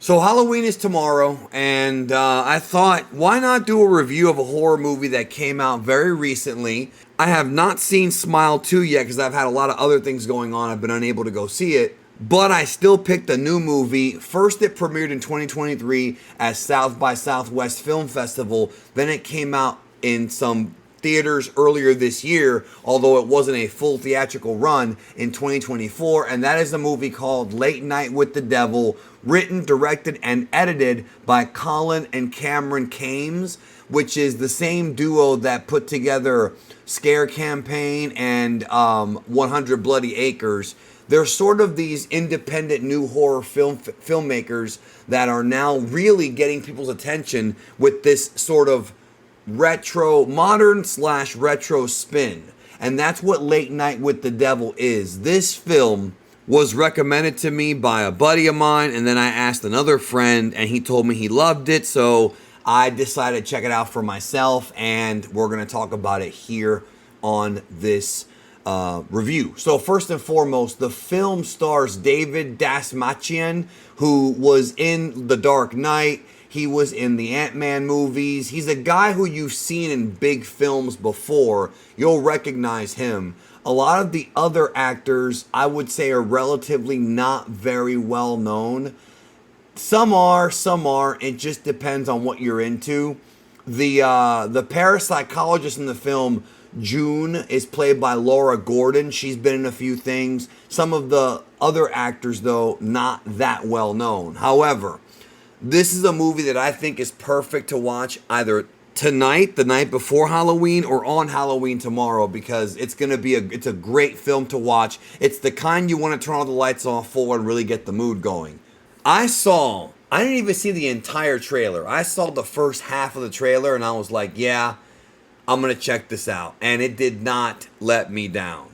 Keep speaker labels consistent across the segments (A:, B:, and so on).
A: So Halloween is tomorrow, and I thought, why not do a review of a horror movie that came out very recently? I have not seen Smile 2 yet because I've had a lot of other things going on. I've been unable to go see it. But I still picked a new movie. First, it premiered in 2023 at South by Southwest Film Festival. Then it came out in some theaters earlier this year, although it wasn't a full theatrical run in 2024, and that is a movie called Late Night with the Devil, written, directed, and edited by Colin and Cameron Cairnes, which is the same duo that put together Scare Campaign and 100 Bloody Acres. They're sort of these independent new horror filmmakers that are now really getting people's attention with this sort of modern slash retro spin. And that's what Late Night with the Devil is. This film was recommended to me by a buddy of mine, and then I asked another friend, and he told me he loved it, so I decided to check it out for myself, and we're going to talk about it here on this review. So first and foremost, the film stars David Dastmalchian, who was in The Dark Knight. He was in the Ant-Man movies. He's a guy who you've seen in big films before. You'll recognize him. A lot of the other actors, I would say, are relatively not very well known. Some are, some aren't. It just depends on what you're into. The parapsychologist in the film, June, is played by Laura Gordon. She's been in a few things. Some of the other actors, though, not that well known. However, this is a movie that I think is perfect to watch either tonight, the night before Halloween, or on Halloween tomorrow, because it's a great film to watch. It's the kind you want to turn all the lights off for and really get the mood going. I didn't even see the entire trailer. I saw the first half of the trailer and I was like, yeah, I'm going to check this out. And it did not let me down.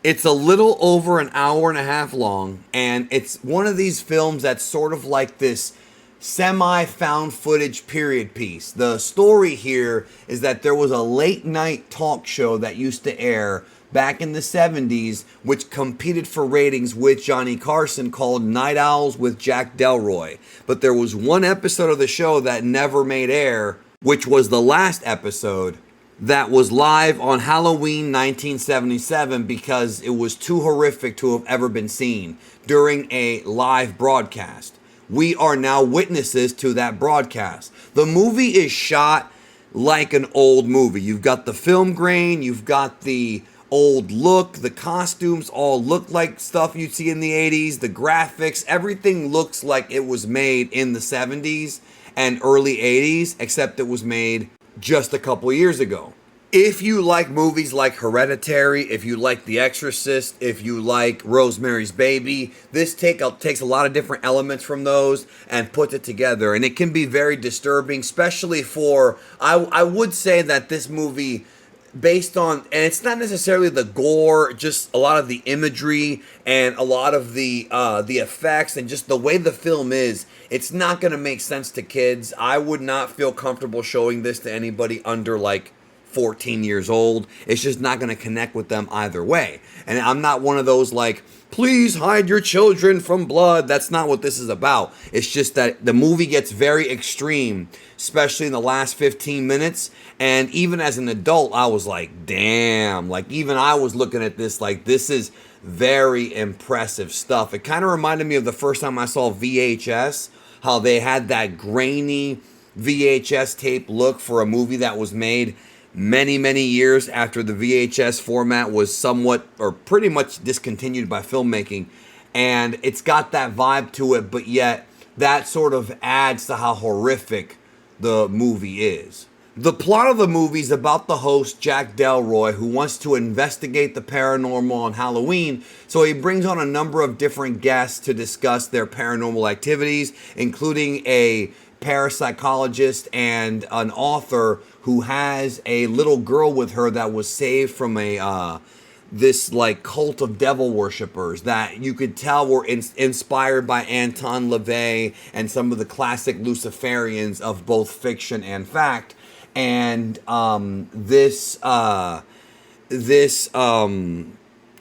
A: It's a little over an hour and a half long, and it's one of these films that's sort of like this semi-found footage period piece. The story here is that there was a late night talk show that used to air back in the 70s, which competed for ratings with Johnny Carson, called Night Owls with Jack Delroy. But there was one episode of the show that never made air, which was the last episode, that was live on Halloween 1977 because it was too horrific to have ever been seen during a live broadcast. We are now witnesses to that broadcast. The movie is shot like an old movie. You've got the film grain, you've got the old look, the costumes all look like stuff you'd see in the 80s, the graphics, everything looks like it was made in the 70s and early 80s, except it was made just a couple years ago. If you like movies like Hereditary, if you like The Exorcist, if you like Rosemary's Baby, this takes a lot of different elements from those and puts it together. And it can be very disturbing, especially for, I would say that this movie, based on, and it's not necessarily the gore, just a lot of the imagery and a lot of the effects and just the way the film is, it's not going to make sense to kids. I would not feel comfortable showing this to anybody under like 14 years old. It's just not going to connect with them either way. And I'm not one of those like, please hide your children from blood. That's not what this is about. It's just that the movie gets very extreme, especially in the last 15 minutes. And even as an adult, I was like, damn. Like, even I was looking at this like, this is very impressive stuff. It kind of reminded me of the first time I saw VHS, how they had that grainy VHS tape look for a movie that was made many, many years after the VHS format was somewhat or pretty much discontinued by filmmaking. And it's got that vibe to it, but yet that sort of adds to how horrific the movie is. The plot of the movie is about the host, Jack Delroy, who wants to investigate the paranormal on Halloween, so he brings on a number of different guests to discuss their paranormal activities, including a parapsychologist and an author who has a little girl with her that was saved from this like cult of devil worshippers that you could tell were inspired by Anton LaVey and some of the classic Luciferians of both fiction and fact. And this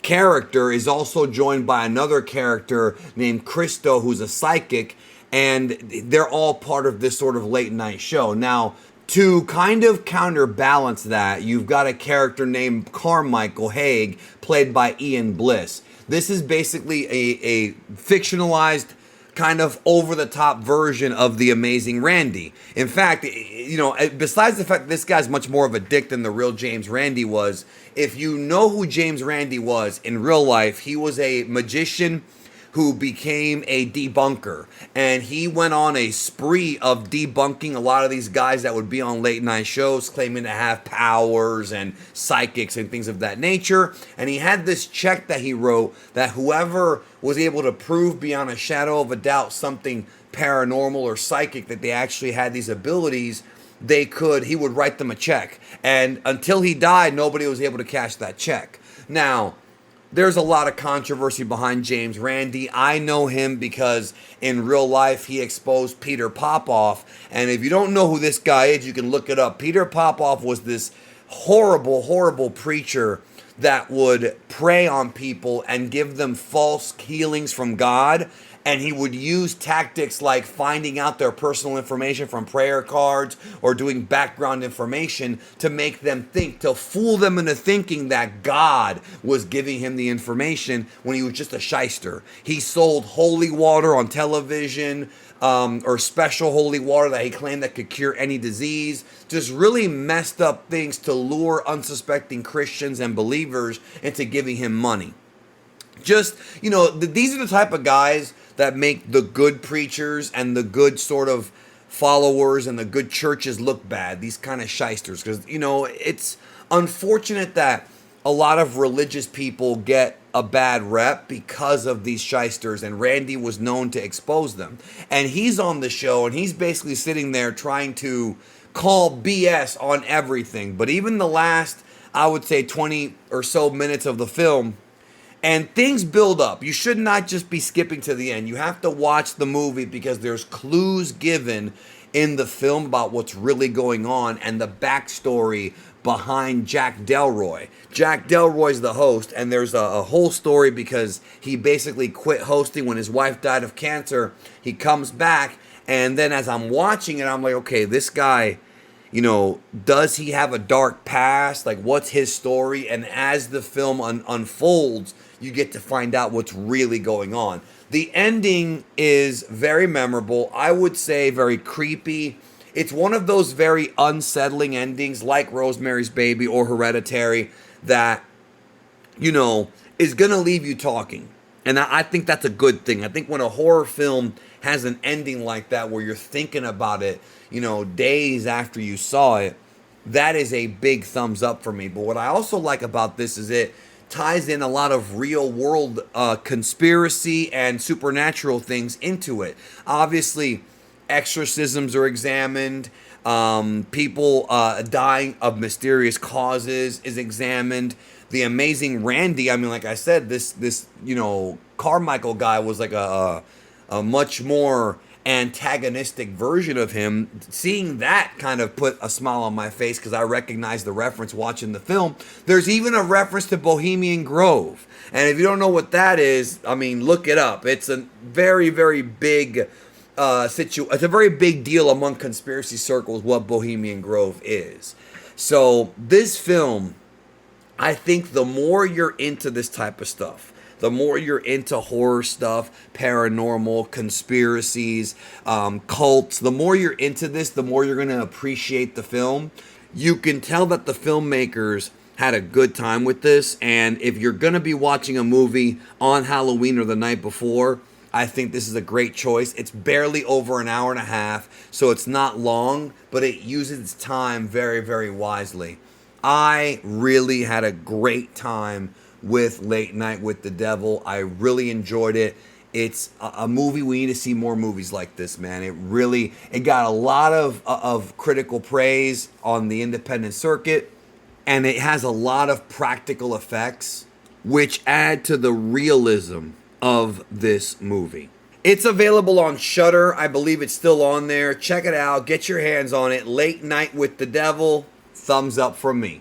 A: character is also joined by another character named Christo, who's a psychic. and they're all part of this sort of late night show. Now, to kind of counterbalance that, you've got a character named Carmichael Haig, played by Ian Bliss. This is basically a fictionalized, kind of over-the-top version of the Amazing Randy. In fact, you know, besides the fact that this guy's much more of a dick than the real James Randi was, if you know who James Randi was in real life, he was a magician who became a debunker, and he went on a spree of debunking a lot of these guys that would be on late night shows claiming to have powers and psychics and things of that nature. And he had this check that he wrote that whoever was able to prove beyond a shadow of a doubt something paranormal or psychic, that they actually had these abilities, he would write them a check. And until he died, nobody was able to cash that check. Now, there's a lot of controversy behind James Randi. I know him because in real life he exposed Peter Popoff. And if you don't know who this guy is, you can look it up. Peter Popoff was this horrible, horrible preacher that would prey on people and give them false healings from God. And he would use tactics like finding out their personal information from prayer cards or doing background information to make them think, to fool them into thinking that God was giving him the information when he was just a shyster. He sold holy water on television, or special holy water that he claimed that could cure any disease. Just really messed up things to lure unsuspecting Christians and believers into giving him money. Just, you know, these are the type of guys that make the good preachers and the good sort of followers and the good churches look bad. These kind of shysters. Because, you know, it's unfortunate that a lot of religious people get a bad rep because of these shysters, and Randy was known to expose them. And he's on the show, and he's basically sitting there trying to call BS on everything. But even the last, I would say, 20 or so minutes of the film, and things build up. You should not just be skipping to the end. You have to watch the movie because there's clues given in the film about what's really going on and the backstory behind Jack Delroy. Jack Delroy's the host, and there's a whole story because he basically quit hosting when his wife died of cancer. He comes back, and then as I'm watching it, I'm like, okay, this guy, you know, does he have a dark past? Like, what's his story? And as the film unfolds, you get to find out what's really going on. The ending is very memorable. I would say very creepy. It's one of those very unsettling endings like Rosemary's Baby or Hereditary that, you know, is going to leave you talking. And I think that's a good thing. I think when a horror film has an ending like that where you're thinking about it, you know, days after you saw it, that is a big thumbs up for me. But what I also like about this is it ties in a lot of real world conspiracy and supernatural things into it. Obviously, exorcisms are examined. People dying of mysterious causes is examined. The Amazing Randy, I mean, like I said, this you know, Carmichael guy was like a much more antagonistic version of him. Seeing that kind of put a smile on my face because I recognized the reference watching the film. There's even a reference to Bohemian Grove. And if you don't know what that is, I mean, look it up. It's a very, very big it's a very big deal among conspiracy circles what Bohemian Grove is. So this film, I think the more you're into this type of stuff, the more you're into horror stuff, paranormal, conspiracies, cults, the more you're into this, the more you're going to appreciate the film. You can tell that the filmmakers had a good time with this. And if you're going to be watching a movie on Halloween or the night before, I think this is a great choice. It's barely over an hour and a half, so it's not long, but it uses its time very, very wisely. I really had a great time with Late Night with the Devil. I really enjoyed it. It's a movie. We need to see more movies like this, man. It got a lot of critical praise on the independent circuit, and it has a lot of practical effects, which add to the realism of this movie. It's available on Shudder. I believe it's still on there. Check it out. Get your hands on it. Late Night with the Devil. Thumbs up from me.